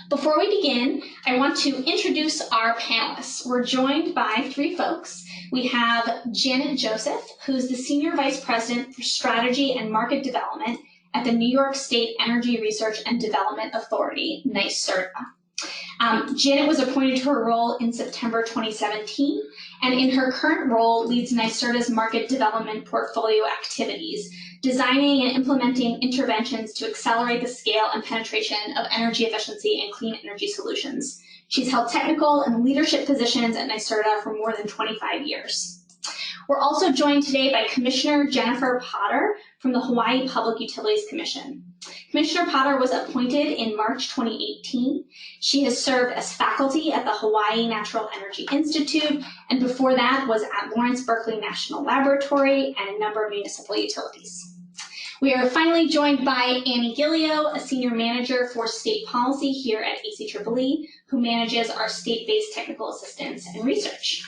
Before we begin, I want to introduce our panelists. We're joined by three folks. We have Janet Joseph, who's the Senior Vice President for Strategy and Market Development at the New York State Energy Research and Development Authority, NYSERDA. Janet was appointed to her role in September 2017, and in her current role leads NYSERDA's market development portfolio activities, designing and implementing interventions to accelerate the scale and penetration of energy efficiency and clean energy solutions. She's held technical and leadership positions at NYSERDA for more than 25 years. We're also joined today by Commissioner Jennifer Potter from the Hawaii Public Utilities Commission. Commissioner Potter was appointed in March 2018. She has served as faculty at the Hawaii Natural Energy Institute, and before that was at Lawrence Berkeley National Laboratory and a number of municipal utilities. We are finally joined by Annie Gillio, a senior manager for state policy here at ACEEE, who manages our state-based technical assistance and research.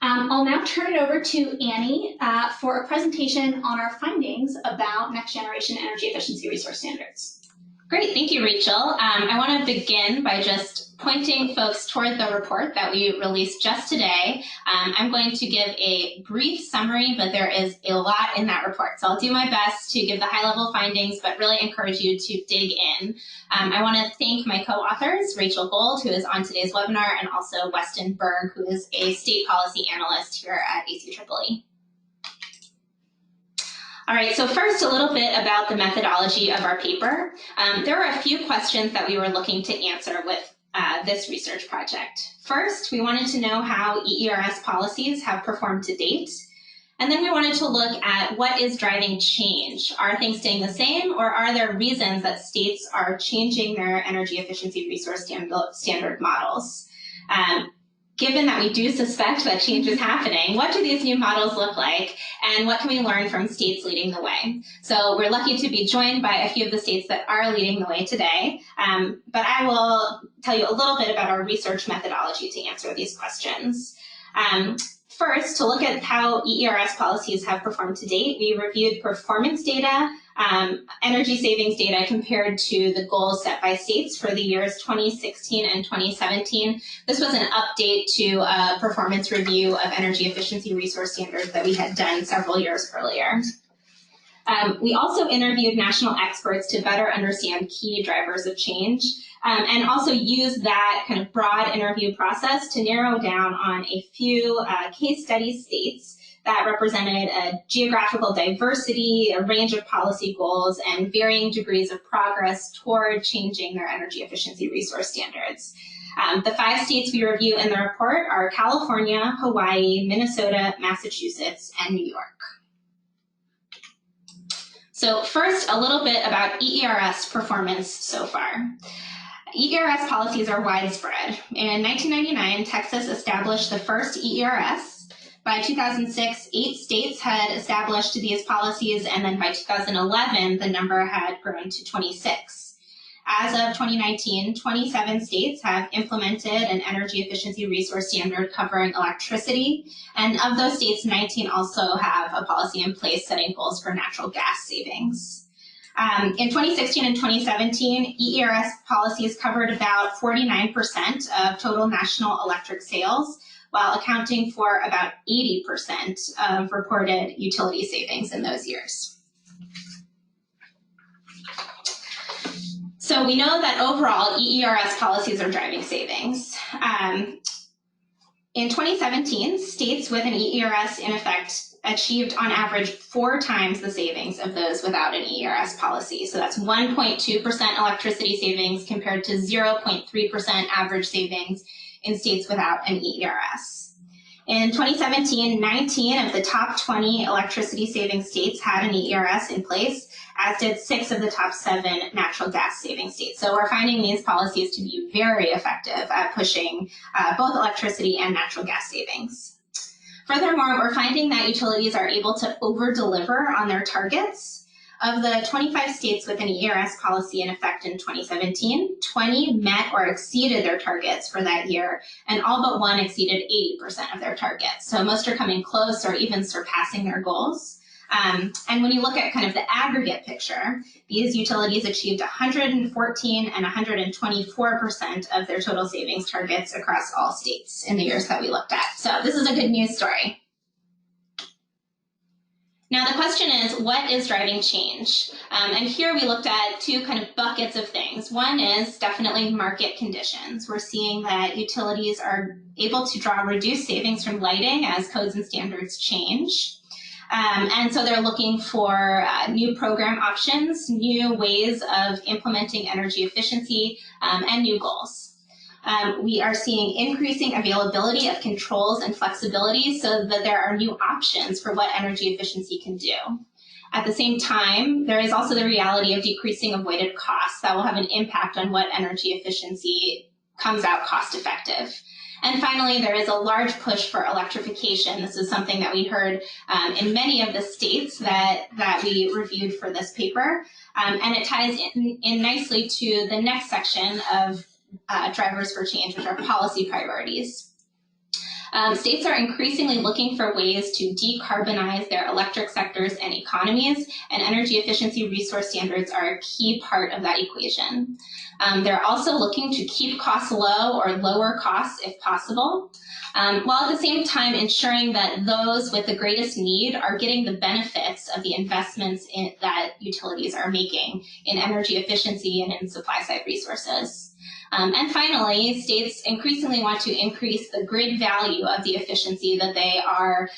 I'll now turn it over to Annie for a presentation on our findings about next generation energy efficiency resource standards. Great, thank you, Rachel. I want to begin by just pointing folks toward the report that we released just today. I'm going to give a brief summary, but there is a lot in that report. So I'll do my best to give the high-level findings, but really encourage you to dig in. I want to thank my co-authors, Rachel Gold, who is on today's webinar, and also Weston Berg, who is a state policy analyst here at ACEEE. All right, so first a little bit about the methodology of our paper. There were a few questions that we were looking to answer with this research project. First, we wanted to know how EERS policies have performed to date. And then we wanted to look at what is driving change. Are things staying the same, or are there reasons that states are changing their energy efficiency resource standard models? Given that we do suspect that change is happening, what do these new models look like, and what can we learn from states leading the way? So we're lucky to be joined by a few of the states that are leading the way today, but I will tell you a little bit about our research methodology to answer these questions. First, to look at how EERS policies have performed to date, we reviewed performance data, energy savings data compared to the goals set by states for the years 2016 and 2017. This was an update to a performance review of energy efficiency resource standards that we had done several years earlier. We also interviewed national experts to better understand key drivers of change, and also use that kind of broad interview process to narrow down on a few case study states that represented a geographical diversity, a range of policy goals, and varying degrees of progress toward changing their energy efficiency resource standards. The 5 states we review in the report are California, Hawaii, Minnesota, Massachusetts, and New York. So first, a little bit about EERS performance so far. EERS policies are widespread. In 1999, Texas established the first EERS. By 2006, 8 states had established these policies, and then by 2011, the number had grown to 26. As of 2019, 27 states have implemented an energy efficiency resource standard covering electricity, and of those states, 19 also have a policy in place setting goals for natural gas savings. In 2016 and 2017, EERS policies covered about 49% of total national electric sales, while accounting for about 80% of reported utility savings in those years. So we know that overall, EERS policies are driving savings. In 2017, states with an EERS in effect achieved on average 4 times the savings of those without an EERS policy. So that's 1.2% electricity savings compared to 0.3% average savings in states without an EERS. In 2017, 19 of the top 20 electricity saving states had an EERS in place, as did 6 of the top 7 natural gas saving states. So we're finding these policies to be very effective at pushing both electricity and natural gas savings. Furthermore, we're finding that utilities are able to over-deliver on their targets. Of the 25 states with an EERS policy in effect in 2017, 20 met or exceeded their targets for that year, and all but 1 exceeded 80% of their targets. So most are coming close or even surpassing their goals. And when you look at kind of the aggregate picture, these utilities achieved 114 and 124% of their total savings targets across all states in the years that we looked at. So this is a good news story. Now the question is, what is driving change? And here we looked at two kind of buckets of things. One is definitely market conditions. We're seeing that utilities are able to draw reduced savings from lighting as codes and standards change. And so they're looking for new program options, new ways of implementing energy efficiency, and new goals. We are seeing increasing availability of controls and flexibility so that there are new options for what energy efficiency can do. At the same time, there is also the reality of decreasing avoided costs that will have an impact on what energy efficiency comes out cost effective. And finally, there is a large push for electrification. This is something that we heard in many of the states that we reviewed for this paper. And it ties in nicely to the next section of drivers for change, which are policy priorities. States are increasingly looking for ways to decarbonize their electric sectors and economies, and energy efficiency resource standards are a key part of that equation. They're also looking to keep costs low or lower costs if possible, while at the same time ensuring that those with the greatest need are getting the benefits of the investments that utilities are making in energy efficiency and in supply-side resources. And finally, states increasingly want to increase the grid value of the efficiency that they are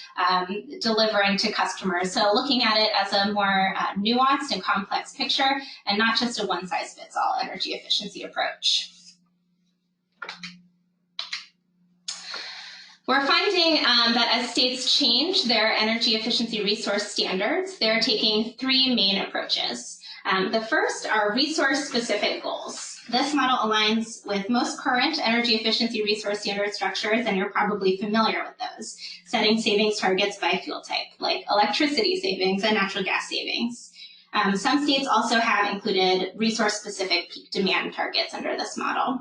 delivering to customers. So looking at it as a more nuanced and complex picture and not just a one-size-fits-all energy efficiency approach. We're finding that as states change their energy efficiency resource standards, they're taking three main approaches. The first are resource-specific goals. This model aligns with most current energy efficiency resource standard structures, and you're probably familiar with those, setting savings targets by fuel type, like electricity savings and natural gas savings. Some states also have included resource-specific peak demand targets under this model.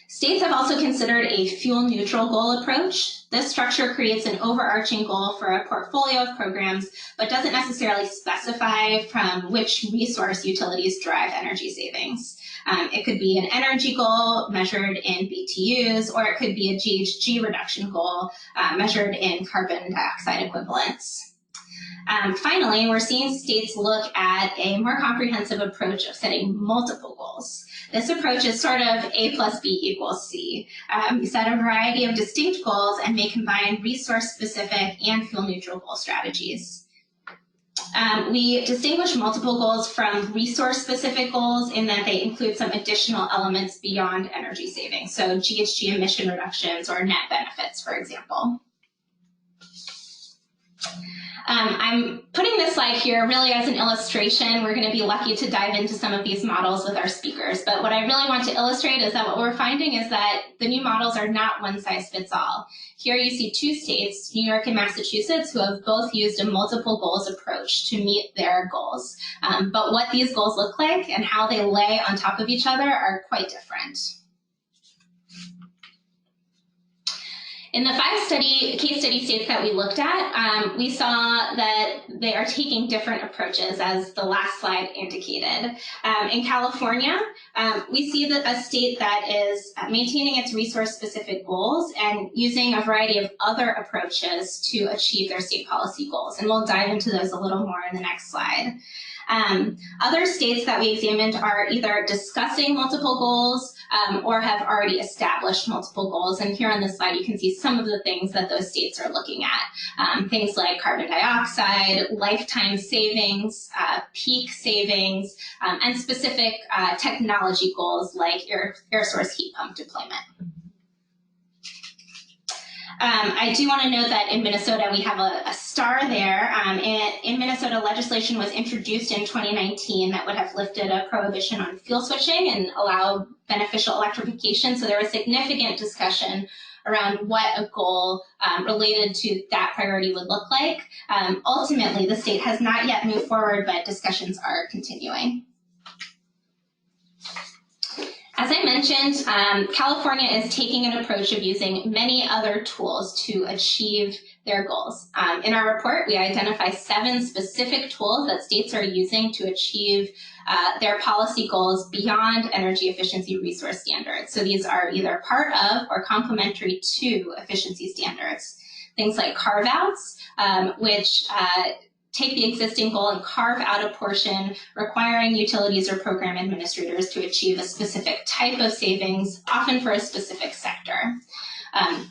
States have also considered a fuel-neutral goal approach. This structure creates an overarching goal for a portfolio of programs, but doesn't necessarily specify from which resource utilities derive energy savings. It could be an energy goal measured in BTUs, or it could be a GHG reduction goal measured in carbon dioxide equivalents. Finally, we're seeing states look at a more comprehensive approach of setting multiple goals. This approach is sort of A plus B equals C. We set a variety of distinct goals and may combine resource-specific and fuel-neutral goal strategies. We distinguish multiple goals from resource-specific goals in that they include some additional elements beyond energy savings, so GHG emission reductions or net benefits, for example. I'm putting this slide here really as an illustration. We're going to be lucky to dive into some of these models with our speakers, but what I really want to illustrate is that what we're finding is that the new models are not one size fits all. Here you see two states, New York and Massachusetts, who have both used a multiple goals approach to meet their goals. But what these goals look like and how they lay on top of each other are quite different. In the 5 case study states that we looked at, we saw that they are taking different approaches, as the last slide indicated. In California, we see that a state that is maintaining its resource-specific goals and using a variety of other approaches to achieve their state policy goals. And we'll dive into those a little more in the next slide. Other states that we examined are either discussing multiple goals or have already established multiple goals. And here on this slide, you can see some of the things that those states are looking at. Things like carbon dioxide, lifetime savings, peak savings, and specific technology goals like air source heat pump deployment. I do want to note that in Minnesota, we have a star there. In Minnesota, legislation was introduced in 2019 that would have lifted a prohibition on fuel switching and allow beneficial electrification. So there was significant discussion around what a goal related to that priority would look like. Ultimately, the state has not yet moved forward, but discussions are continuing. As I mentioned, California is taking an approach of using many other tools to achieve their goals. In our report, we identify 7 specific tools that states are using to achieve their policy goals beyond energy efficiency resource standards. So these are either part of or complementary to efficiency standards. Things like carve-outs, which take the existing goal and carve out a portion requiring utilities or program administrators to achieve a specific type of savings, often for a specific sector.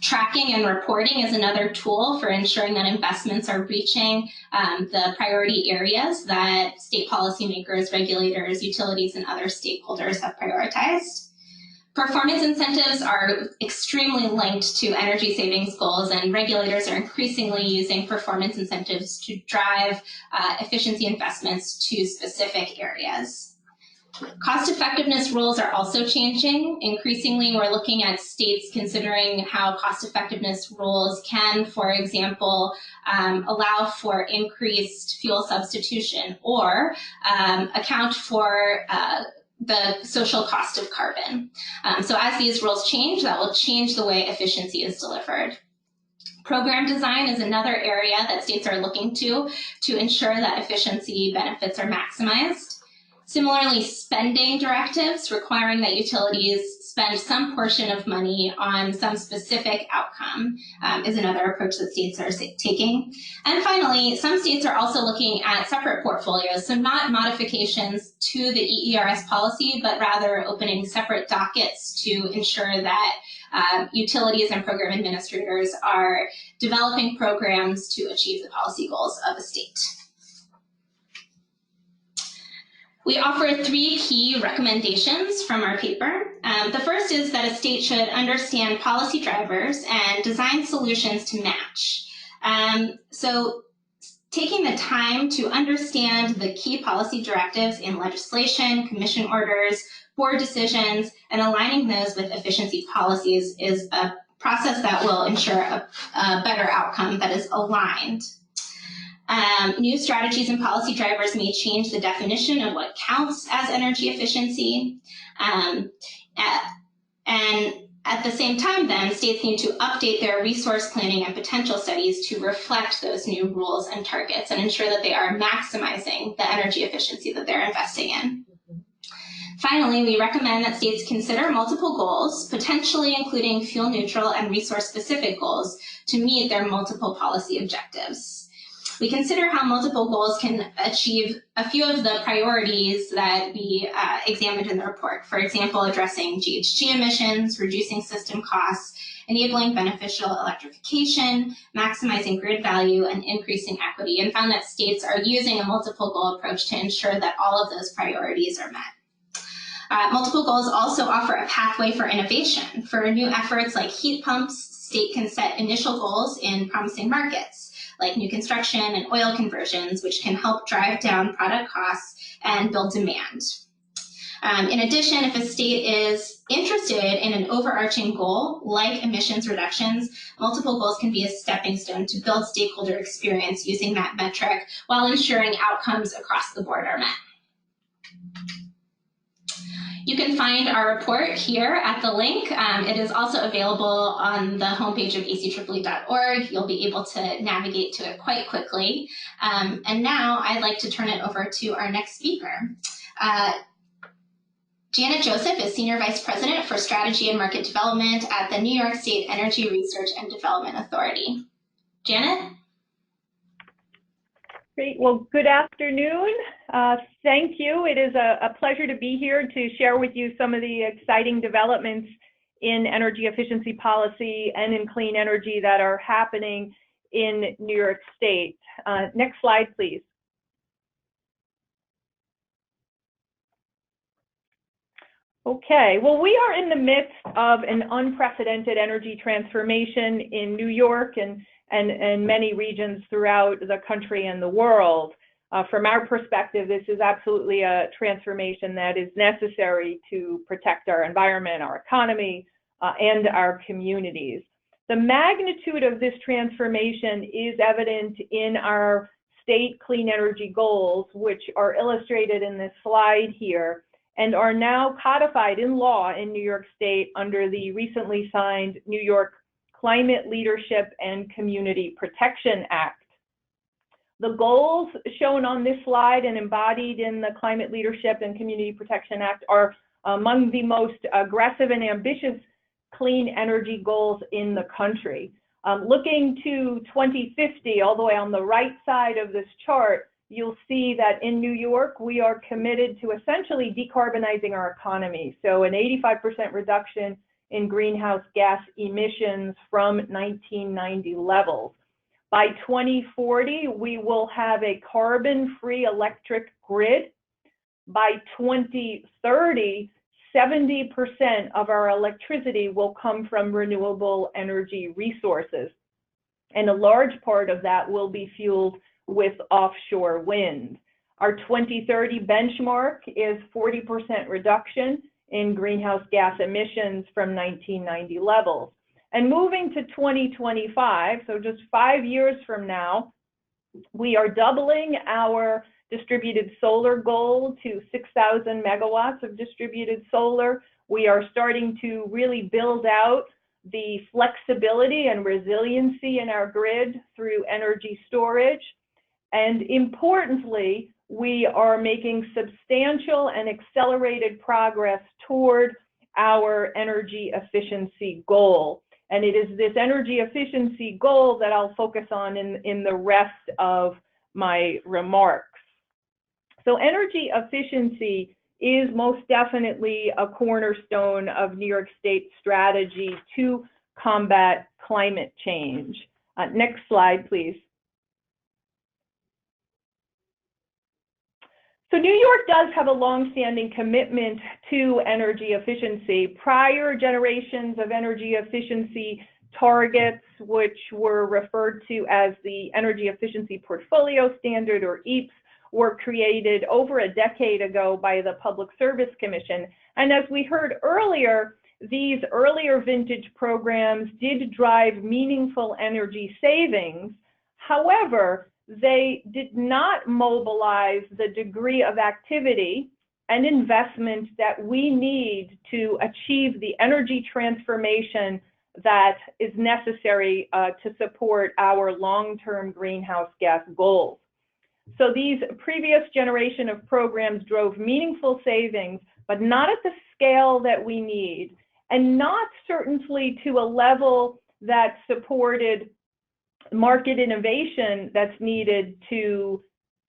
Tracking and reporting is another tool for ensuring that investments are reaching the priority areas that state policymakers, regulators, utilities, and other stakeholders have prioritized. Performance incentives are extremely linked to energy savings goals, and regulators are increasingly using performance incentives to drive efficiency investments to specific areas. Cost effectiveness rules are also changing. Increasingly, we're looking at states considering how cost effectiveness rules can, for example, allow for increased fuel substitution or account for the social cost of carbon. So as these rules change, that will change the way efficiency is delivered. Program design is another area that states are looking to ensure that efficiency benefits are maximized. Similarly, spending directives requiring that utilities spend some portion of money on some specific outcome is another approach that states are taking. And finally, some states are also looking at separate portfolios, so not modifications to the EERS policy, but rather opening separate dockets to ensure that utilities and program administrators are developing programs to achieve the policy goals of a state. We offer 3 key recommendations from our paper. The first is that a state should understand policy drivers and design solutions to match. So taking the time to understand the key policy directives in legislation, commission orders, board decisions, and aligning those with efficiency policies is a process that will ensure a better outcome that is aligned. New strategies and policy drivers may change the definition of what counts as energy efficiency. And at the same time, then, states need to update their resource planning and potential studies to reflect those new rules and targets and ensure that they are maximizing the energy efficiency that they're investing in. Finally, we recommend that states consider multiple goals, potentially including fuel neutral and resource specific goals, to meet their multiple policy objectives. We consider how multiple goals can achieve a few of the priorities that we examined in the report. For example, addressing GHG emissions, reducing system costs, enabling beneficial electrification, maximizing grid value, and increasing equity, and found that states are using a multiple goal approach to ensure that all of those priorities are met. Multiple goals also offer a pathway for innovation. For new efforts like heat pumps, state can set initial goals in promising markets, like new construction and oil conversions, which can help drive down product costs and build demand. In addition, if a state is interested in an overarching goal, like emissions reductions, multiple goals can be a stepping stone to build stakeholder experience using that metric while ensuring outcomes across the board are met. You can find our report here at the link. It is also available on the homepage of ACEEE.org. You'll be able to navigate to it quite quickly. And now I'd like to turn it over to our next speaker. Janet Joseph is Senior Vice President for Strategy and Market Development at the New York State Energy Research and Development Authority. Janet? Great. Well, good afternoon. Thank you. It is a pleasure to be here to share with you some of the exciting developments in energy efficiency policy and in clean energy that are happening in New York State. Next slide, please. Okay, well, we are in the midst of an unprecedented energy transformation in New York and many regions throughout the country and the world. From our perspective, this is absolutely a transformation that is necessary to protect our environment, our economy, and our communities. The magnitude of this transformation is evident in our state clean energy goals, which are illustrated in this slide here, and are now codified in law in New York State under the recently signed New York Climate Leadership and Community Protection Act. The goals shown on this slide and embodied in the Climate Leadership and Community Protection Act are among the most aggressive and ambitious clean energy goals in the country. Looking to 2050, all the way on the right side of this chart, you'll see that in New York, we are committed to essentially decarbonizing our economy. So an 85% reduction in greenhouse gas emissions from 1990 levels. By 2040, we will have a carbon-free electric grid. By 2030, 70% of our electricity will come from renewable energy resources. And a large part of that will be fueled with offshore wind. Our 2030 benchmark is 40% reduction in greenhouse gas emissions from 1990 levels. And moving to 2025, so just 5 years from now, we are doubling our distributed solar goal to 6,000 megawatts of distributed solar. We are starting to really build out the flexibility and resiliency in our grid through energy storage. And importantly, we are making substantial and accelerated progress toward our energy efficiency goal. And it is this energy efficiency goal that I'll focus on in the rest of my remarks. So energy efficiency is most definitely a cornerstone of New York State's strategy to combat climate change. Next slide, please. So New York does have a long-standing commitment to energy efficiency. Prior generations of energy efficiency targets, which were referred to as the Energy Efficiency Portfolio Standard, or EEPS, were created over a decade ago by the Public Service Commission. And as we heard earlier, these earlier vintage programs did drive meaningful energy savings. However, they did not mobilize the degree of activity and investment that we need to achieve the energy transformation that is necessary to support our long-term greenhouse gas goals. So these previous generation of programs drove meaningful savings, but not at the scale that we need, and not certainly to a level that supported market innovation that's needed to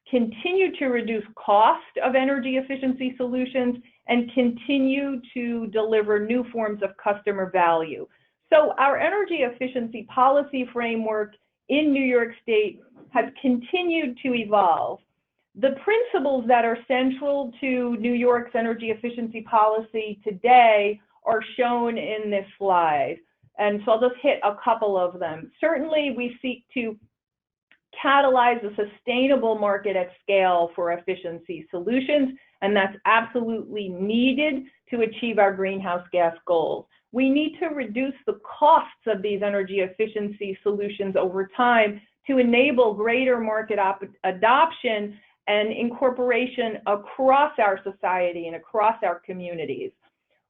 continue to reduce cost of energy efficiency solutions and continue to deliver new forms of customer value. So our energy efficiency policy framework in New York State has continued to evolve. The principles that are central to New York's energy efficiency policy today are shown in this slide. And so I'll just hit a couple of them. Certainly, we seek to catalyze a sustainable market at scale for efficiency solutions, and that's absolutely needed to achieve our greenhouse gas goals. We need to reduce the costs of these energy efficiency solutions over time to enable greater market adoption and incorporation across our society and across our communities.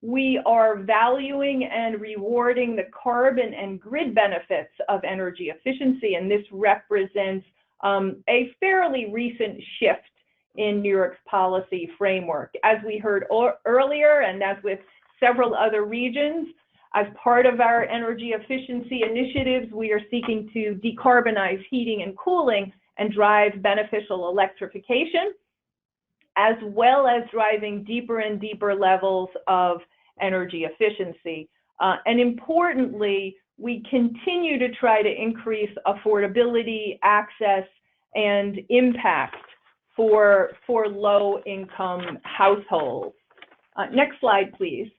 We are valuing and rewarding the carbon and grid benefits of energy efficiency, and this represents a fairly recent shift in New York's policy framework. As we heard earlier, and as with several other regions, as part of our energy efficiency initiatives, we are seeking to decarbonize heating and cooling and drive beneficial electrification, as well as driving deeper and deeper levels of energy efficiency. And importantly, we continue to try to increase affordability, access, and impact for low-income households. Next slide, please.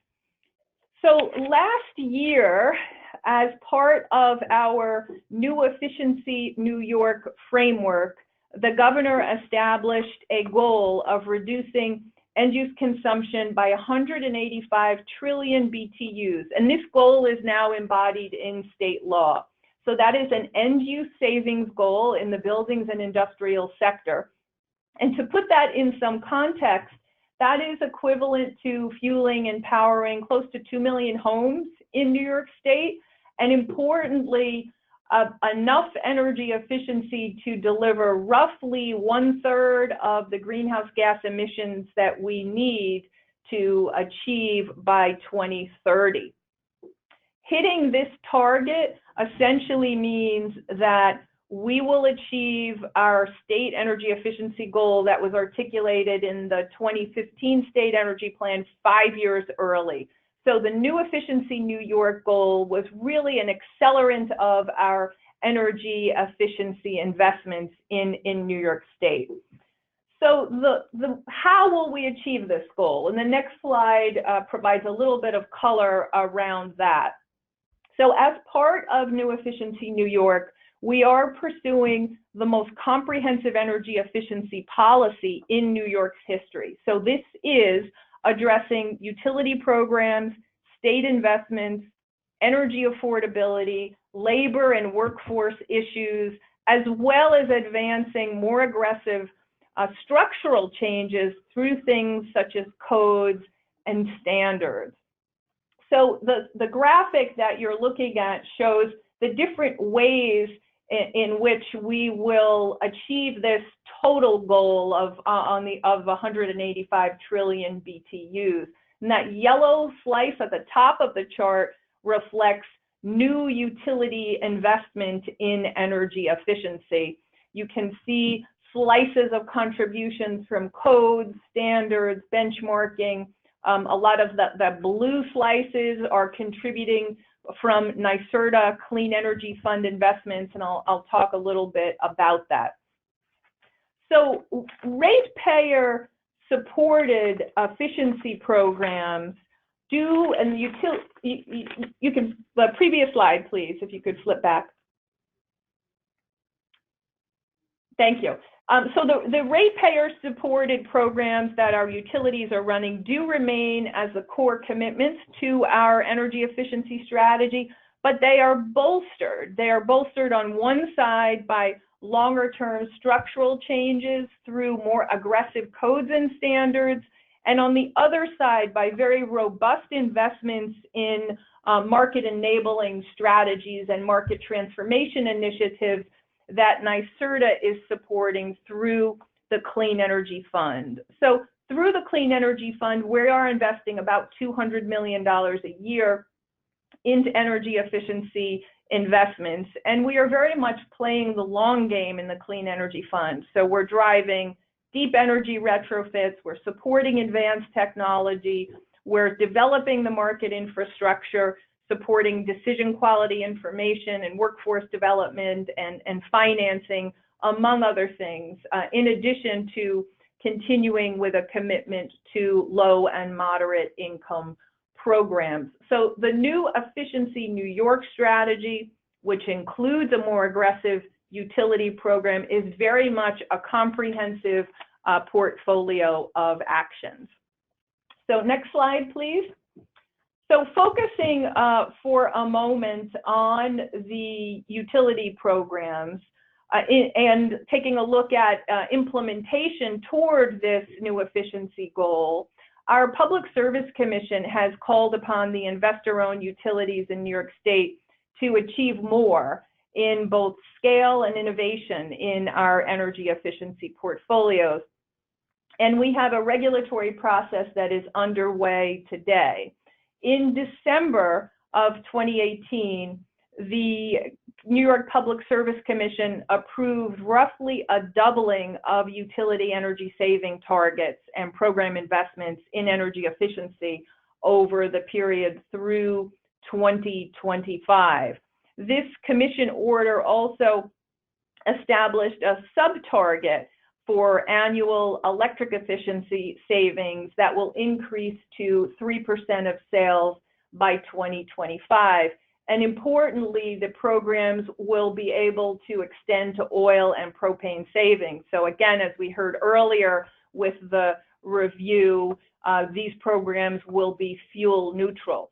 So last year, as part of our New Efficiency New York framework, the governor established a goal of reducing end-use consumption by 185 trillion BTUs, and this goal is now embodied in state law. So that is an end-use savings goal in the buildings and industrial sector. And to put that in some context, that is equivalent to fueling and powering close to 2 million homes in New York State, and importantly, enough energy efficiency to deliver roughly 1/3 of the greenhouse gas emissions that we need to achieve by 2030. Hitting this target essentially means that we will achieve our state energy efficiency goal that was articulated in the 2015 State Energy Plan 5 years early. So the New Efficiency New York goal was really an accelerant of our energy efficiency investments in New York State. So how will we achieve this goal? And the next slide provides a little bit of color around that. So as part of New Efficiency New York, we are pursuing the most comprehensive energy efficiency policy in New York's history. So this is addressing utility programs, state investments, energy affordability, labor and workforce issues, as well as advancing more aggressive structural changes through things such as codes and standards. So the graphic that you're looking at shows the different ways in which we will achieve this total goal of 185 trillion BTUs. And that yellow slice at the top of the chart reflects new utility investment in energy efficiency. You can see slices of contributions from codes, standards, benchmarking. A lot of the blue slices are contributing from NYSERDA Clean Energy Fund investments, and I'll talk a little bit about that. So Ratepayer supported efficiency programs do, and you can, the previous slide, please, if you could flip back. Thank you. So the ratepayer supported programs that our utilities are running do remain as the core commitments to our energy efficiency strategy, but they are bolstered. They are bolstered on one side by longer-term structural changes through more aggressive codes and standards, and on the other side by very robust investments in market-enabling strategies and market transformation initiatives that NYSERDA is supporting through the Clean Energy Fund. So through the Clean Energy Fund, we are investing about $200 million a year into energy efficiency investments, and we are very much playing the long game in the Clean Energy Fund. So we're driving deep energy retrofits, we're supporting advanced technology, we're developing the market infrastructure, supporting decision quality information and workforce development and financing, among other things, in addition to continuing with a commitment to low and moderate income programs. So the New Efficiency New York strategy, which includes a more aggressive utility program, is very much a comprehensive portfolio of actions. So next slide, please. So focusing for a moment on the utility programs and taking a look at implementation toward this new efficiency goal, our Public Service Commission has called upon the investor-owned utilities in New York State to achieve more in both scale and innovation in our energy efficiency portfolios. And we have a regulatory process that is underway today. In December of 2018, the New York Public Service Commission approved roughly a doubling of utility energy saving targets and program investments in energy efficiency over the period through 2025. This commission order also established a sub-target for annual electric efficiency savings that will increase to 3% of sales by 2025. And importantly, the programs will be able to extend to oil and propane savings. So again, as we heard earlier with the review, these programs will be fuel neutral.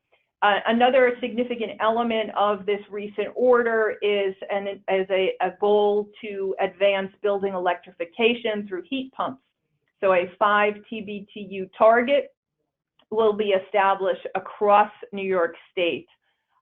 Another significant element of this recent order is a goal to advance building electrification through heat pumps. So a 5 TBTU target will be established across New York State.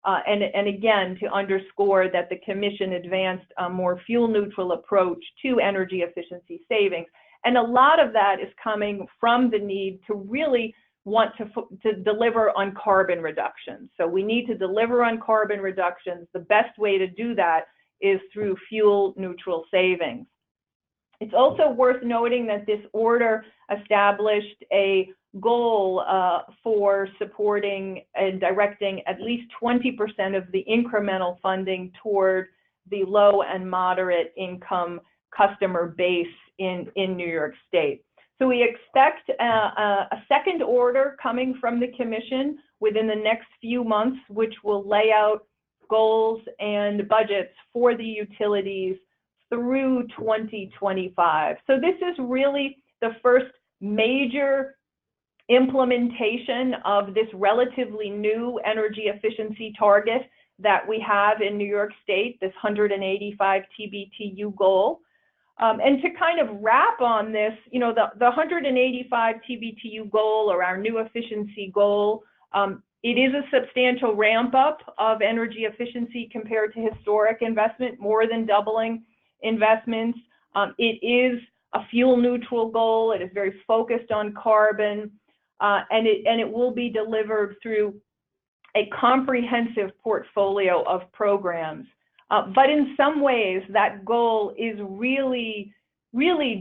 And again, to underscore that the Commission advanced a more fuel-neutral approach to energy efficiency savings. And a lot of that is coming from the need to really want to deliver on carbon reductions. So we need to deliver on carbon reductions. The best way to do that is through fuel-neutral savings. It's also worth noting that this order established a goal for supporting and directing at least 20% of the incremental funding toward the low and moderate income customer base in New York State. So we expect a second order coming from the Commission within the next few months, which will lay out goals and budgets for the utilities through 2025. So this is really the first major implementation of this relatively new energy efficiency target that we have in New York State, this 185 TBTU goal. And to kind of wrap on this, you know, the 185 TBTU goal, or our new efficiency goal, it is a substantial ramp up of energy efficiency compared to historic investment, more than doubling investments. It is a fuel neutral goal. It is very focused on carbon, and it will be delivered through a comprehensive portfolio of programs. But in some ways, that goal is really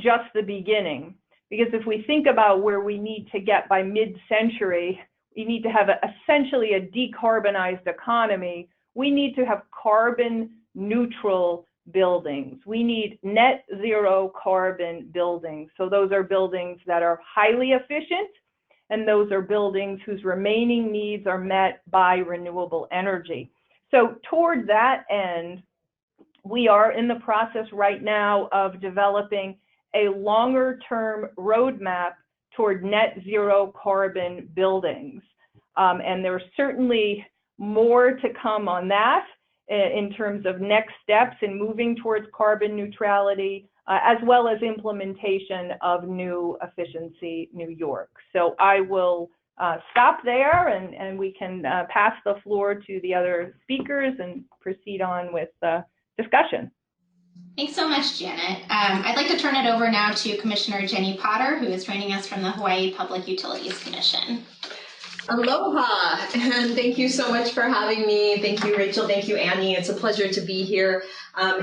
just the beginning, because if we think about where we need to get by mid-century, we need to have essentially a decarbonized economy. We need to have carbon neutral buildings. We need net zero carbon buildings. So those are buildings that are highly efficient, and those are buildings whose remaining needs are met by renewable energy. So toward that end, we are in the process right now of developing a longer term roadmap toward net zero carbon buildings. And there's certainly more to come on that in terms of next steps in moving towards carbon neutrality, as well as implementation of new efficiency New York. So I will stop there, and we can pass the floor to the other speakers and proceed on with the discussion. Thanks so much, Janet. I'd like to turn it over now to Commissioner Jenny Potter, who is joining us from the Hawaii Public Utilities Commission. Aloha, and thank you so much for having me. Thank you, Rachel. Thank you, Annie. It's a pleasure to be here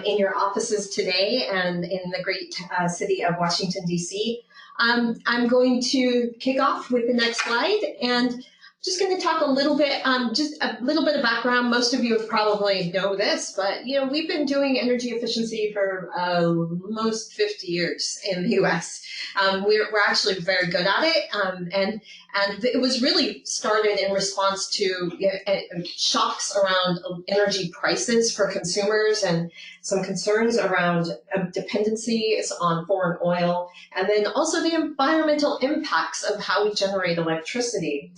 in your offices today and in the great city of Washington, D.C. I'm going to kick off with the next slide, and just going to talk a little bit, just a little bit of background. Most of you probably know this, but you know, we've been doing energy efficiency for almost 50 years in the U.S. We're actually very good at it, and it was really started in response to shocks around energy prices for consumers and some concerns around dependencies on foreign oil, and then also the environmental impacts of how we generate electricity.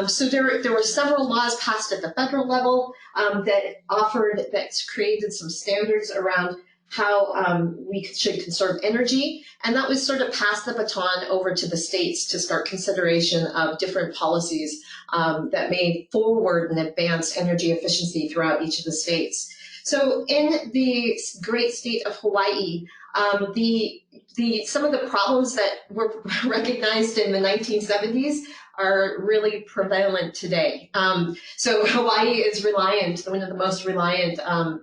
So there were several laws passed at the federal level that created some standards around how we should conserve energy, and that was sort of pass the baton over to the states to start consideration of different policies that may forward and advance energy efficiency throughout each of the states. So in the great state of Hawaii, some of the problems that were recognized in the 1970s are really prevalent today. So Hawaii is reliant, one of the most reliant,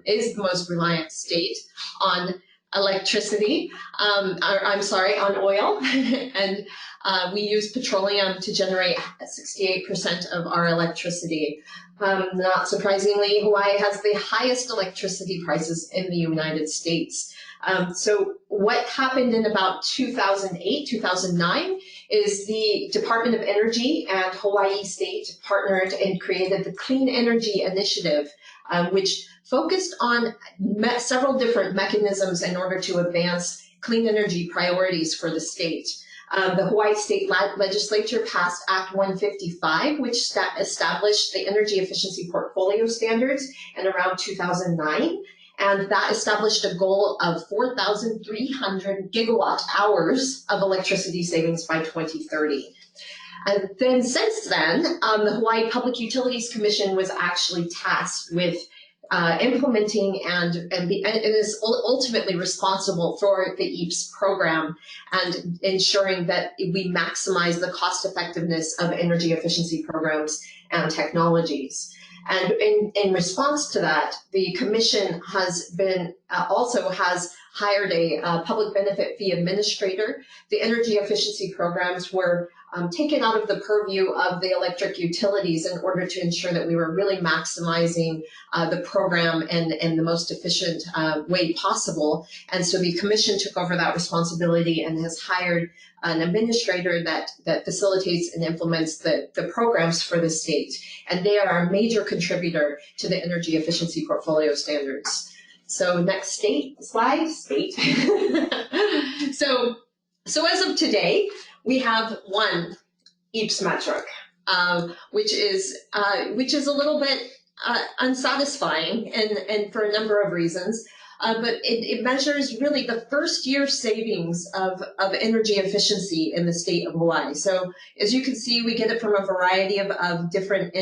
is the most reliant state on electricity, on oil, and we use petroleum to generate 68% of our electricity. Not surprisingly, Hawaii has the highest electricity prices in the United States. So what happened in about 2008, 2009 is the Department of Energy and Hawaii State partnered and created the Clean Energy Initiative, which focused on several different mechanisms in order to advance clean energy priorities for the state. The Hawaii State Legislature passed Act 155, which established the energy efficiency portfolio standards in around 2009. And that established a goal of 4,300 gigawatt hours of electricity savings by 2030. And then since then, the Hawaii Public Utilities Commission was actually tasked with implementing and is ultimately responsible for the EERS program and ensuring that we maximize the cost effectiveness of energy efficiency programs and technologies. And in response to that, the commission has been also has hired a public benefit fee administrator. The energy efficiency programs were taken out of the purview of the electric utilities in order to ensure that we were really maximizing the program in the most efficient way possible. And so the commission took over that responsibility and has hired an administrator that facilitates and implements the programs for the state. And they are a major contributor to the energy efficiency portfolio standards. So next slide. So as of today, we have one EERS metric, which is a little bit unsatisfying and for a number of reasons. But it measures really the first year savings of energy efficiency in the state of Hawaii. So as you can see, we get it from a variety of different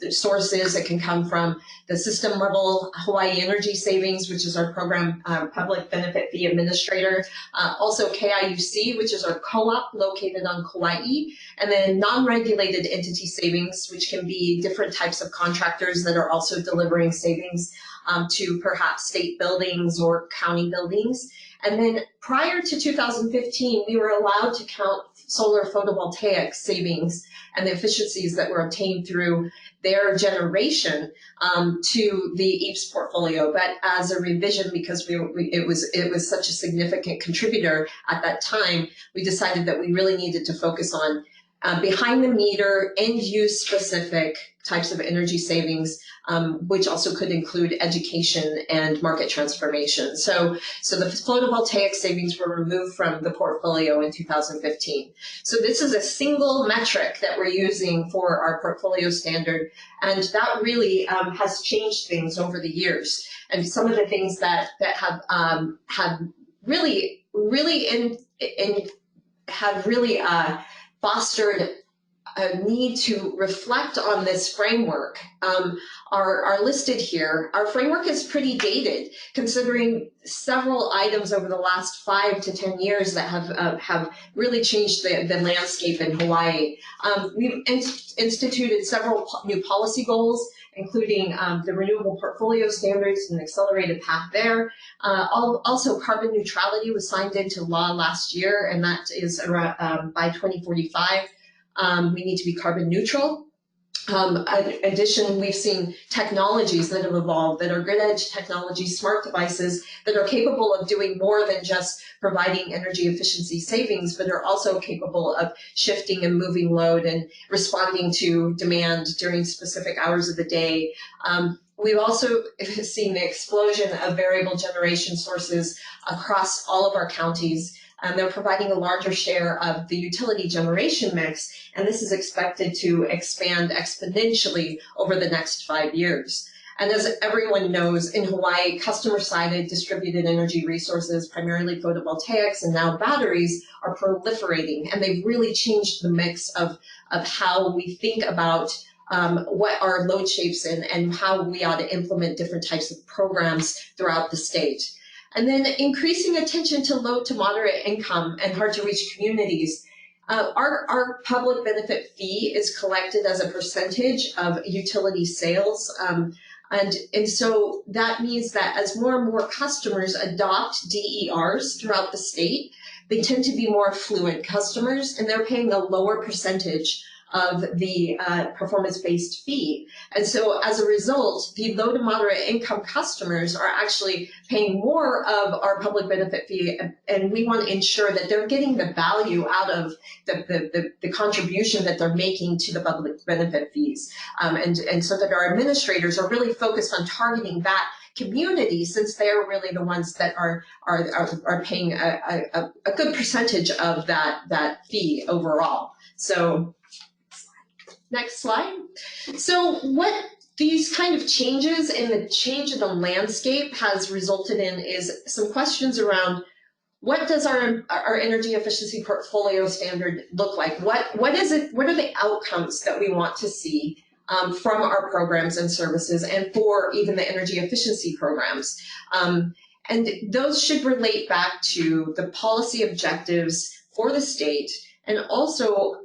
sources. It can come from the system level Hawaii Energy Savings, which is our program public benefit fee administrator. Also KIUC, which is our co-op located on Kauai. And then non-regulated entity savings, which can be different types of contractors that are also delivering savings to perhaps state buildings or county buildings. And then prior to 2015, we were allowed to count solar photovoltaic savings and the efficiencies that were obtained through their generation to the EERS portfolio. But as a revision, because it was such a significant contributor at that time, we decided that we really needed to focus on behind the meter, end use specific types of energy savings, which also could include education and market transformation. So the photovoltaic savings were removed from the portfolio in 2015. So this is a single metric that we're using for our portfolio standard, and that really has changed things over the years. And some of the things that have really fostered a need to reflect on this framework are listed here. Our framework is pretty dated, considering several items over the last 5 to 10 years that have really changed the landscape in Hawaii. We've instituted several new policy goals, including the renewable portfolio standards and accelerated path there. Also, carbon neutrality was signed into law last year, and that is around, by 2045. We need to be carbon neutral. In addition, we've seen technologies that have evolved that are grid edge technologies, smart devices that are capable of doing more than just providing energy efficiency savings, but are also capable of shifting and moving load and responding to demand during specific hours of the day. We've also seen the explosion of variable generation sources across all of our counties. They're providing a larger share of the utility generation mix, and this is expected to expand exponentially over the next 5 years. And as everyone knows, in Hawaii, customer-sided distributed energy resources, primarily photovoltaics and now batteries, are proliferating, and they've really changed the mix of how we think about what our load shapes and how we ought to implement different types of programs throughout the state. And then increasing attention to low to moderate income and hard to reach communities. Our public benefit fee is collected as a percentage of utility sales. And so that means that as more and more customers adopt DERs throughout the state, they tend to be more affluent customers, and they're paying a lower percentage of the performance-based fee. And so as a result, the low to moderate income customers are actually paying more of our public benefit fee, and we want to ensure that they're getting the value out of the contribution that they're making to the public benefit fees. And so that our administrators are really focused on targeting that community, since they're really the ones that are paying a good percentage of that fee overall. So next slide. So what these kind of changes in the change of the landscape has resulted in is some questions around what does our energy efficiency portfolio standard look like? What is it? What are the outcomes that we want to see from our programs and services, and for even the energy efficiency programs? And those should relate back to the policy objectives for the state, and also,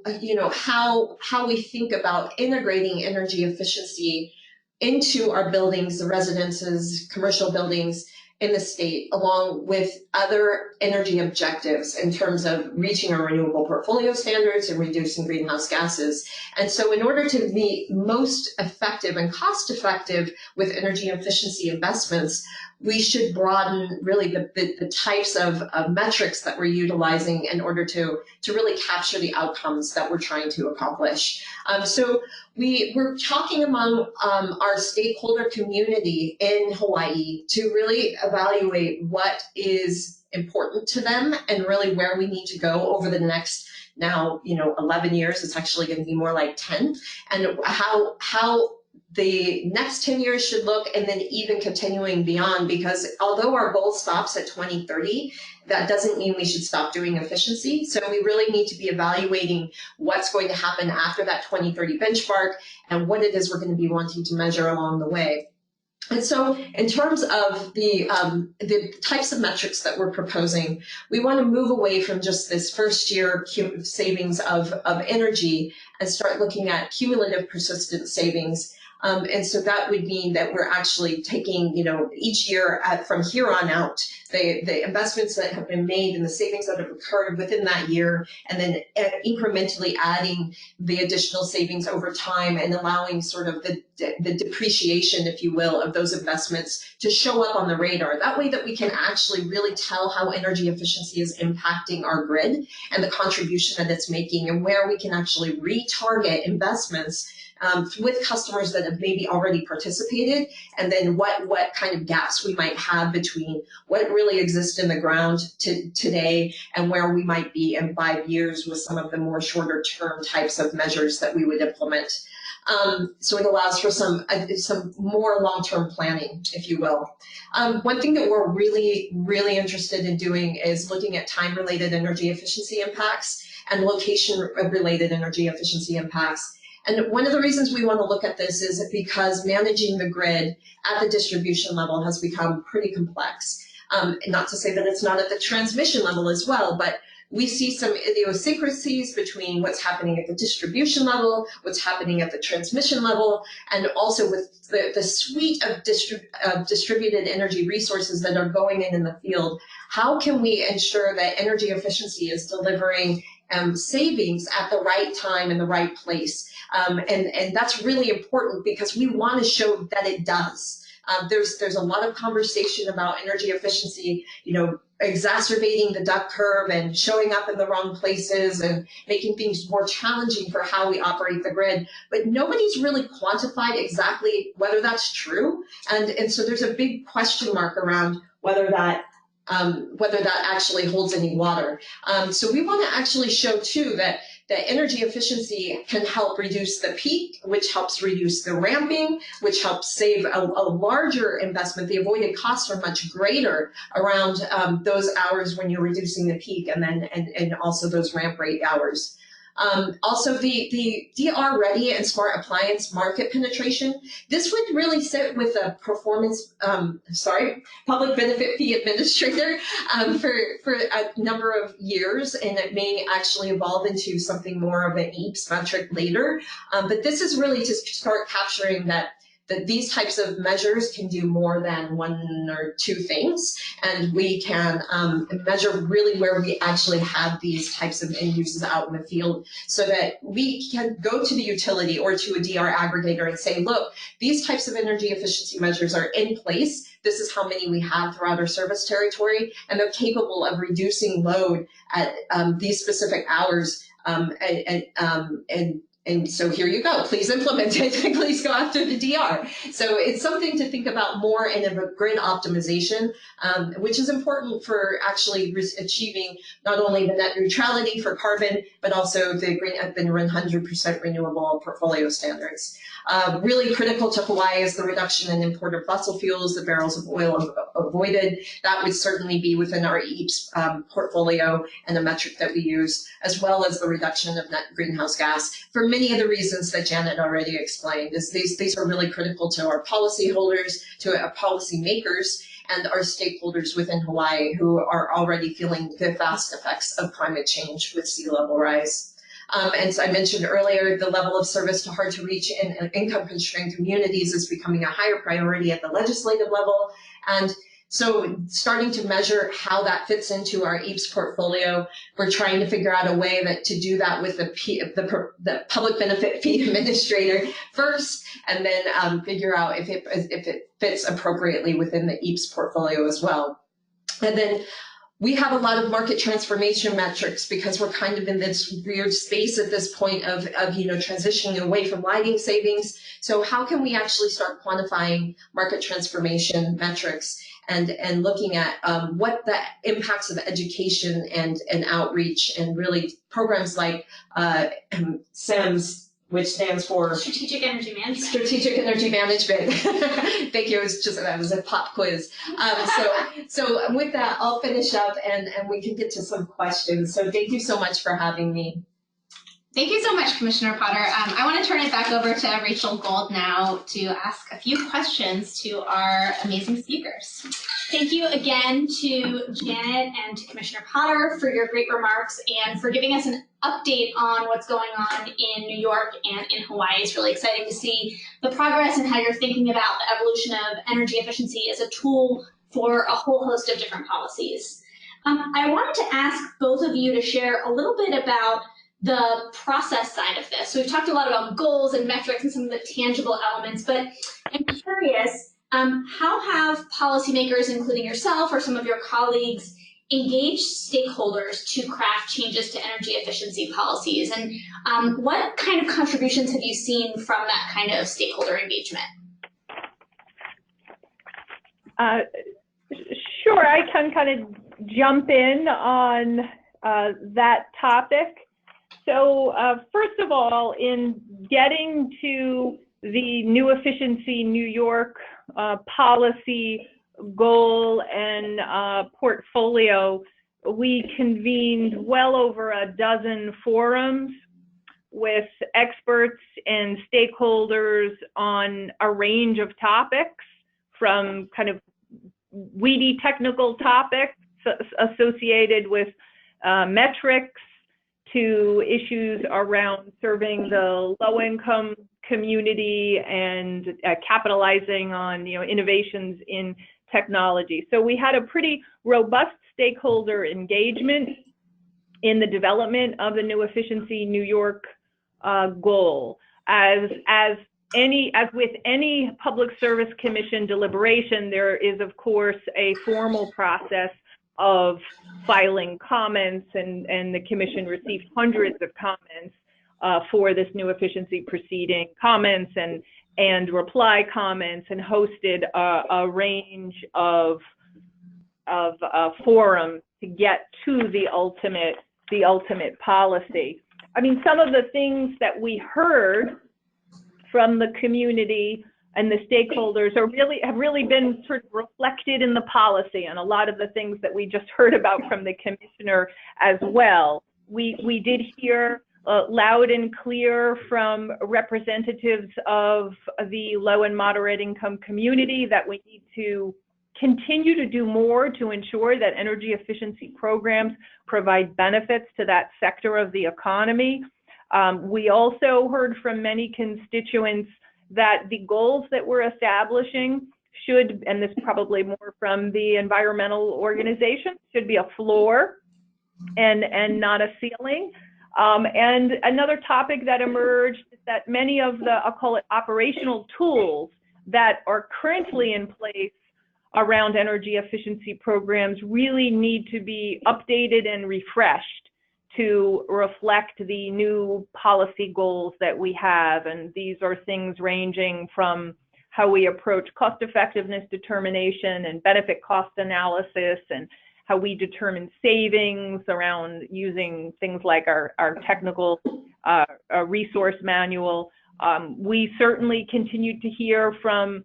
how we think about integrating energy efficiency into our buildings, the residences, commercial buildings in the state, along with other energy objectives in terms of reaching our renewable portfolio standards and reducing greenhouse gases. And so in order to be most effective and cost effective with energy efficiency investments, we should broaden really the types of metrics that we're utilizing in order to really capture the outcomes that we're trying to accomplish. So we're talking among our stakeholder community in Hawaii to really evaluate what is important to them and really where we need to go over the next, now 11 years. It's actually going to be more like 10, and how the next 10 years should look, and then even continuing beyond, because although our goal stops at 2030, that doesn't mean we should stop doing efficiency. So we really need to be evaluating what's going to happen after that 2030 benchmark and what it is we're going to be wanting to measure along the way. And so in terms of the types of metrics that we're proposing, we want to move away from just this first year savings of energy and start looking at cumulative persistent savings. And so that would mean that we're actually taking, each year from here on out, the investments that have been made and the savings that have occurred within that year, and then incrementally adding the additional savings over time and allowing sort of the depreciation, if you will, of those investments to show up on the radar. That way that we can actually really tell how energy efficiency is impacting our grid and the contribution that it's making, and where we can actually retarget investments with customers that have maybe already participated, and then what kind of gaps we might have between what really exists in the ground today and where we might be in 5 years with some of the more shorter term types of measures that we would implement. So it allows for some more long-term planning, if you will. One thing that we're really, really interested in doing is looking at time-related energy efficiency impacts and location-related energy efficiency impacts. And one of the reasons we want to look at this is because managing the grid at the distribution level has become pretty complex. Not to say that it's not at the transmission level as well, but we see some idiosyncrasies between what's happening at the distribution level, what's happening at the transmission level, and also with the suite of distributed energy resources that are going in the field. How can we ensure that energy efficiency is delivering savings at the right time in the right place? And that's really important because we want to show that it does. There's a lot of conversation about energy efficiency, exacerbating the duck curve and showing up in the wrong places and making things more challenging for how we operate the grid. But nobody's really quantified exactly whether that's true. And so there's a big question mark around whether that actually holds any water. So we want to actually show too that energy efficiency can help reduce the peak, which helps reduce the ramping, which helps save a larger investment. The avoided costs are much greater around those hours when you're reducing the peak, and also those ramp rate hours. Also, the DR ready and smart appliance market penetration. This would really sit with a public benefit fee administrator for a number of years, and it may actually evolve into something more of an EEPS metric later. But this is really to start capturing that these types of measures can do more than one or two things, and we can measure really where we actually have these types of end uses out in the field, so that we can go to the utility or to a DR aggregator and say, look, these types of energy efficiency measures are in place. This is how many we have throughout our service territory, and they're capable of reducing load at these specific hours and And so here you go, please implement it, please go after the DR. So it's something to think about more in a grid optimization, which is important for actually achieving not only the net neutrality for carbon, but also the green, 100% renewable portfolio standards. Really critical to Hawaii is the reduction in imported fossil fuels, the barrels of oil avoided. That would certainly be within our EERS portfolio and a metric that we use, as well as the reduction of net greenhouse gas for many of the reasons that Janet already explained. These are really critical to our policyholders, to our policymakers, and our stakeholders within Hawaii who are already feeling the fast effects of climate change with sea level rise. As I mentioned earlier, the level of service to hard to reach and income-constrained communities is becoming a higher priority at the legislative level. And so starting to measure how that fits into our EERS portfolio, we're trying to figure out a way to do that with the public benefit fee administrator first, and then figure out if it fits appropriately within the EERS portfolio as well. And then we have a lot of market transformation metrics because we're kind of in this weird space at this point of transitioning away from lighting savings. So how can we actually start quantifying market transformation metrics and looking at what the impacts of education and outreach and really programs like SEMS, which stands for Strategic Energy Management. Strategic Energy Management. Thank you. That was a pop quiz. So with that, I'll finish up and we can get to some questions. So thank you so much for having me. Thank you so much, Commissioner Potter. I want to turn it back over to Rachel Gold now to ask a few questions to our amazing speakers. Thank you again to Janet and to Commissioner Potter for your great remarks and for giving us an update on what's going on in New York and in Hawaii. It's really exciting to see the progress and how you're thinking about the evolution of energy efficiency as a tool for a whole host of different policies. I wanted to ask both of you to share a little bit about the process side of this. So we've talked a lot about goals and metrics and some of the tangible elements, but I'm curious, how have policymakers, including yourself or some of your colleagues, engaged stakeholders to craft changes to energy efficiency policies? And what kind of contributions have you seen from that kind of stakeholder engagement? Sure, I can kind of jump in on that topic. So first of all, in getting to the new efficiency New York policy goal and portfolio, we convened well over a dozen forums with experts and stakeholders on a range of topics, from kind of weedy technical topics associated with metrics to issues around serving the low-income community and capitalizing on innovations in technology. So we had a pretty robust stakeholder engagement in the development of the new efficiency New York goal. As with any public service commission deliberation, there is of course a formal process of filing comments, and the commission received hundreds of comments for this new efficiency proceeding, comments and reply comments, and hosted a range of forums to get to the ultimate policy. I mean, some of the things that we heard from the community and the stakeholders have really been sort of reflected in the policy, and a lot of the things that we just heard about from the commissioner as well. We did hear loud and clear from representatives of the low and moderate income community that we need to continue to do more to ensure that energy efficiency programs provide benefits to that sector of the economy. We also heard from many constituents that the goals that we're establishing should, and this is probably more from the environmental organization, should be a floor and not a ceiling. And another topic that emerged is that many of the, I'll call it, operational tools that are currently in place around energy efficiency programs really need to be updated and refreshed to reflect the new policy goals that we have. And these are things ranging from how we approach cost effectiveness determination and benefit cost analysis, and how we determine savings around using things like our technical resource manual. We certainly continue to hear from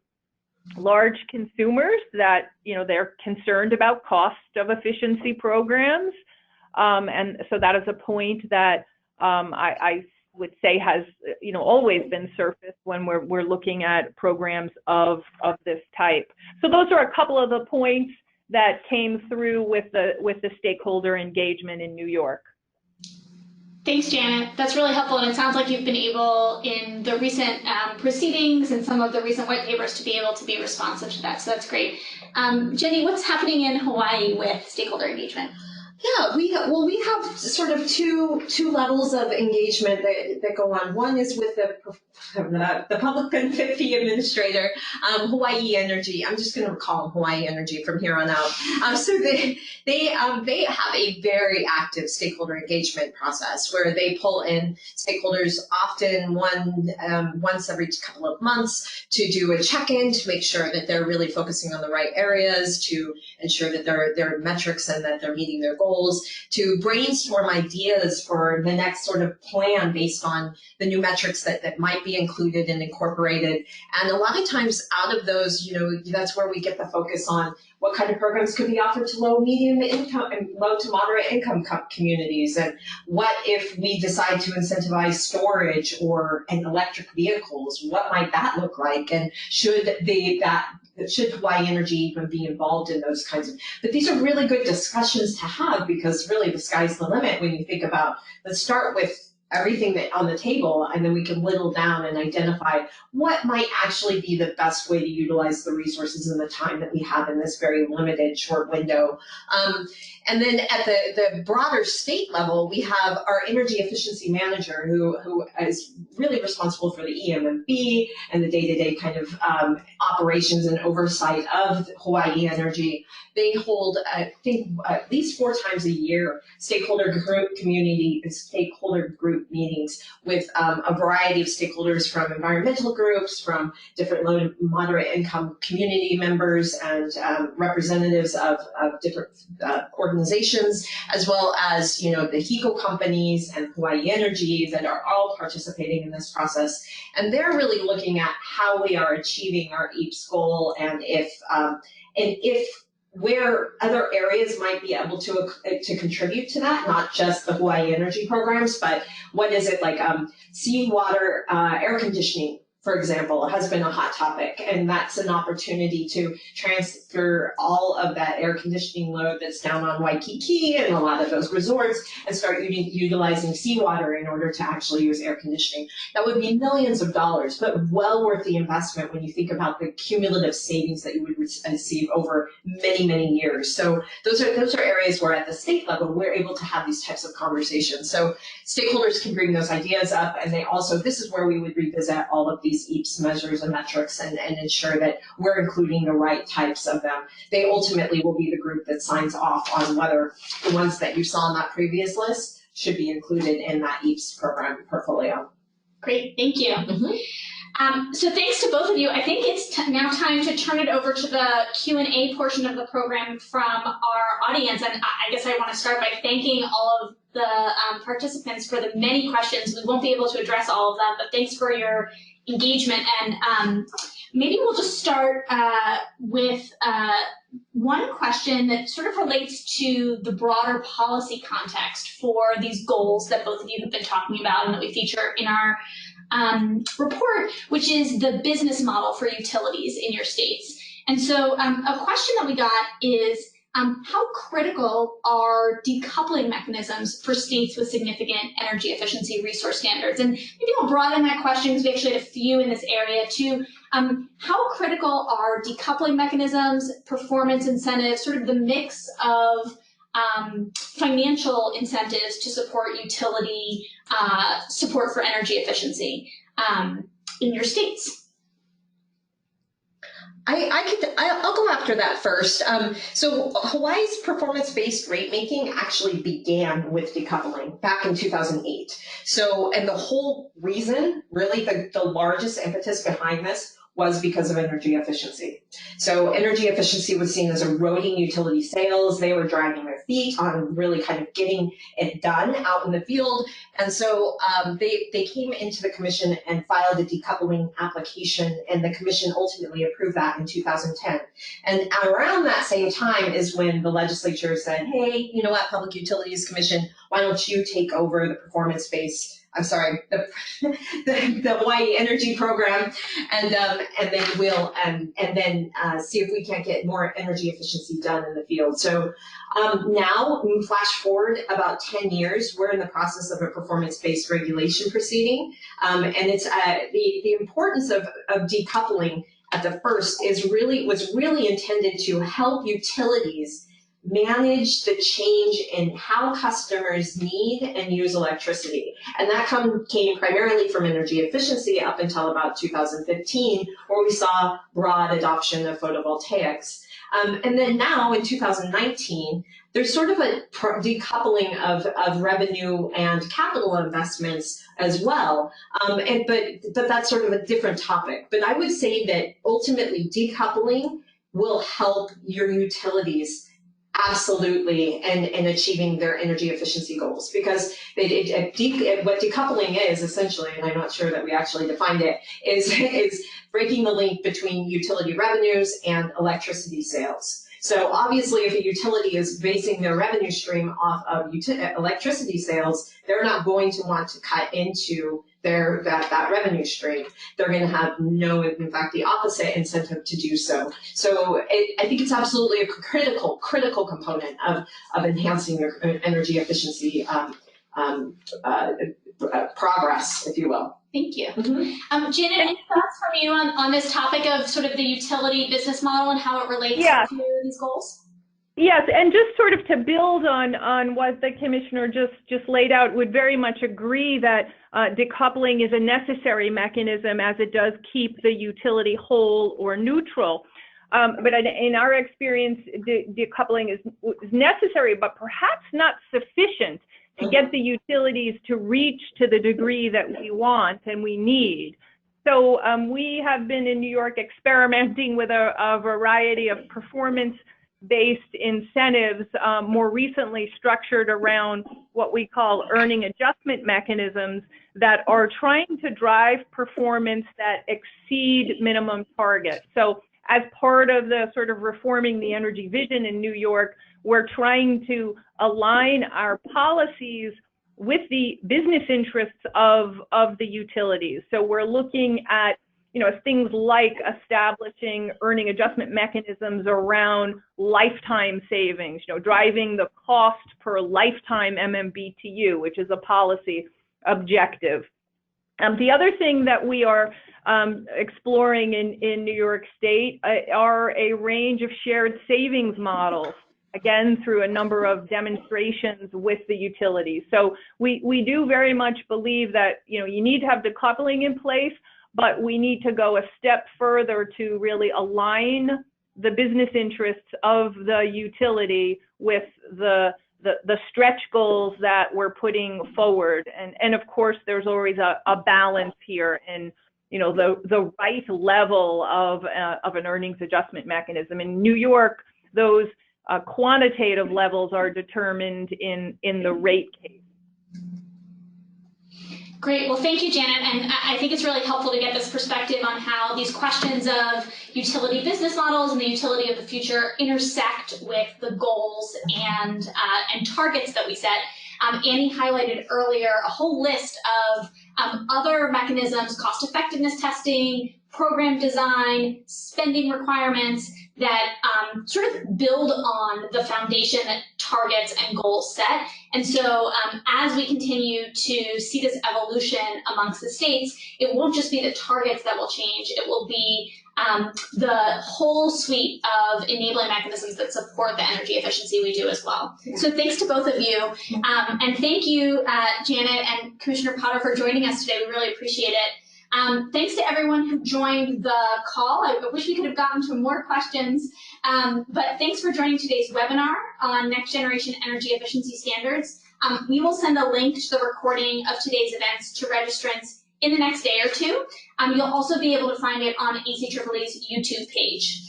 large consumers that, they're concerned about cost of efficiency programs. And so that is a point that I would say has, always been surfaced when we're looking at programs of this type. So those are a couple of the points that came through with the stakeholder engagement in New York. Thanks, Janet. That's really helpful, and it sounds like you've been able, in the recent proceedings and some of the recent white papers, to be able to be responsive to that. So that's great. Jenny, what's happening in Hawaii with stakeholder engagement? Yeah, we have sort of two levels of engagement that go on. One is with the public benefit fee administrator, Hawaii Energy. I'm just going to call them Hawaii Energy from here on out. So they have a very active stakeholder engagement process where they pull in stakeholders often once every couple of months to do a check-in to make sure that they're really focusing on the right areas, to ensure that their metrics and that they're meeting their goals, to brainstorm ideas for the next sort of plan based on the new metrics that might be included and incorporated. And a lot of times out of those, that's where we get the focus on what kind of programs could be offered to low, medium income and low to moderate income communities. And what if we decide to incentivize storage and electric vehicles? What might that look like? And should Hawaii Energy even be involved in those kinds of, but these are really good discussions to have, because really the sky's the limit when you think about, let's start with everything that on the table, and then we can whittle down and identify what might actually be the best way to utilize the resources and the time that we have in this very limited short window. And then at the broader state level, we have our energy efficiency manager who is really responsible for the EMMB and the day-to-day kind of operations and oversight of Hawaii Energy. They hold, I think, at least 4 times a year stakeholder group meetings with a variety of stakeholders, from environmental groups, from different low to moderate income community members, and representatives of different organizations, as well as the HECO companies and Hawaii Energy that are all participating in this process. And they're really looking at how we are achieving our EERS goal, and if where other areas might be able to contribute to that, not just the Hawaii Energy programs, but what is it like seawater air conditioning, for example, has been a hot topic, and that's an opportunity to transfer all of that air conditioning load that's down on Waikiki and a lot of those resorts and start utilizing seawater in order to actually use air conditioning. That would be millions of dollars, but well worth the investment when you think about the cumulative savings that you would receive over many, many years. So those are areas where at the state level, we're able to have these types of conversations. So stakeholders can bring those ideas up, and this is where we would revisit all of these EERS measures and metrics and ensure that we're including the right types of them. They ultimately will be the group that signs off on whether the ones that you saw on that previous list should be included in that EERS program portfolio. Great, thank you. Mm-hmm. So thanks to both of you. I think it's now time to turn it over to the Q&A portion of the program from our audience. And I guess I want to start by thanking all of the participants for the many questions. We won't be able to address all of them, but thanks for your engagement. And maybe we'll just start with one question that sort of relates to the broader policy context for these goals that both of you have been talking about and that we feature in our report, which is the business model for utilities in your states. And so a question that we got is, how critical are decoupling mechanisms for states with significant energy efficiency resource standards? And maybe I'll broaden that question, because we actually had a few in this area too. How critical are decoupling mechanisms, performance incentives, sort of the mix of financial incentives to support utility support for energy efficiency in your states? I'll go after that first. So Hawaii's performance-based rate making actually began with decoupling back in 2008. So, and the whole reason, really the largest impetus behind this was because of energy efficiency. So energy efficiency was seen as eroding utility sales. They were dragging their feet on really kind of getting it done out in the field. And so they came into the commission and filed a decoupling application, and the commission ultimately approved that in 2010. And around that same time is when the legislature said, hey, you know what, Public Utilities Commission, why don't you take over the performance-based, the Hawaii Energy Program, and then we'll see if we can't get more energy efficiency done in the field. So now, flash forward about 10 years, we're in the process of a performance-based regulation proceeding, and it's the importance of decoupling at the first was really intended to help utilities manage the change in how customers need and use electricity. And that came primarily from energy efficiency up until about 2015, where we saw broad adoption of photovoltaics. And then now in 2019, there's sort of a decoupling of revenue and capital investments as well. But that's sort of a different topic. But I would say that ultimately decoupling will help your utilities absolutely in achieving their energy efficiency goals, because what decoupling is essentially, and I'm not sure that we actually defined it, is breaking the link between utility revenues and electricity sales. So obviously if a utility is basing their revenue stream off of electricity sales, they're not going to want to cut into that revenue stream. They're going to have in fact, the opposite incentive to do so. So I think it's absolutely a critical component of enhancing your energy efficiency progress, if you will. Thank you. Janet, any thoughts from you on this topic of sort of the utility business model and how it relates to these goals? Yes, and just sort of to build on what the commissioner just laid out, would very much agree that decoupling is a necessary mechanism, as it does keep the utility whole or neutral. But in our experience, decoupling is necessary, but perhaps not sufficient to get the utilities to reach to the degree that we want and we need. So we have been in New York experimenting with a variety of performance-based incentives, more recently structured around what we call earning adjustment mechanisms that are trying to drive performance that exceed minimum targets. So as part of the sort of reforming the energy vision in New York, we're trying to align our policies with the business interests of the utilities. So we're looking at things like establishing earning adjustment mechanisms around lifetime savings, driving the cost per lifetime MMBTU, which is a policy objective. The other thing that we are exploring in New York State are a range of shared savings models, again, through a number of demonstrations with the utilities. So we do very much believe that, you need to have decoupling in place, but we need to go a step further to really align the business interests of the utility with the stretch goals that we're putting forward. And of course, there's always a balance here in, the right level of an earnings adjustment mechanism. In New York, those quantitative levels are determined in the rate case. Great. Well, thank you, Janet. And I think it's really helpful to get this perspective on how these questions of utility business models and the utility of the future intersect with the goals and targets that we set. Annie highlighted earlier a whole list of other mechanisms, cost effectiveness testing, program design, spending requirements that sort of build on the foundation that targets and goals set. And so as we continue to see this evolution amongst the states, it won't just be the targets that will change, it will be the whole suite of enabling mechanisms that support the energy efficiency we do as well. Yeah. So thanks to both of you. And thank you, Janet and Commissioner Potter, for joining us today. We really appreciate it. Thanks to everyone who joined the call. I wish we could have gotten to more questions, but thanks for joining today's webinar on next generation energy efficiency standards. We will send a link to the recording of today's events to registrants in the next day or two. You'll also be able to find it on ACEEE's YouTube page.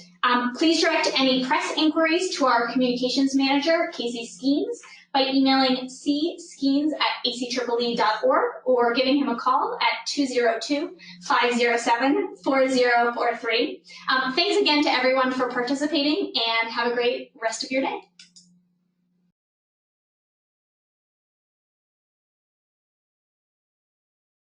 Please direct any press inquiries to our communications manager, Casey Skeens, by emailing cskeens@aceeee.org or giving him a call at 202-507-4043. Thanks again to everyone for participating, and have a great rest of your day.